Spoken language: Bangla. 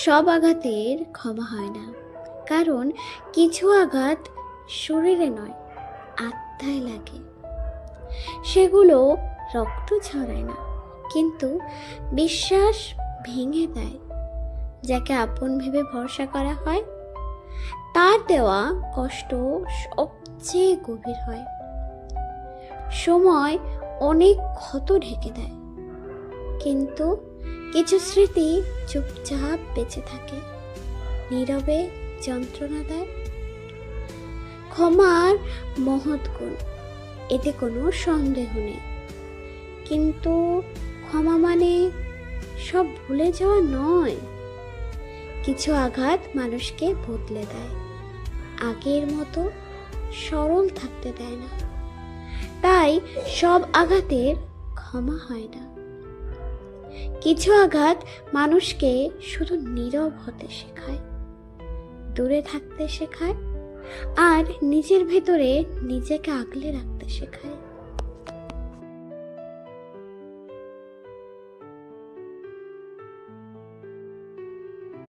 সব আঘাতের ক্ষমা হয় না, কারণ কিছু আঘাত শরীরে নয়, আত্মায় লাগে। সেগুলো রক্ত ঝরায় না, কিন্তু বিশ্বাস ভেঙে দেয়। যাকে আপন ভেবে ভরসা করা হয়, তার দেওয়া কষ্ট সবচেয়ে গভীর হয়। সময় অনেক ক্ষত ঢেকে দেয়, কিন্তু কিছু স্মৃতি চুপচাপ বেঁচে থাকে, নীরবে যন্ত্রণা দেয়। ক্ষমার মহৎ গুণ, এতে কোনো সন্দেহ নেই, কিন্তু ক্ষমা মানে সব ভুলে যাওয়া নয়। কিছু আঘাত মানুষকে বদলে দেয়, আগের মতো সরল থাকতে দেয় না। তাই সব আঘাতের ক্ষমা হয় না। কিছু আঘাত মানুষকে শুধু নীরব হতে শেখায়, দূরে থাকতে শেখায়, আর নিজের ভেতরে নিজেকে আগলে রাখতে শেখায়।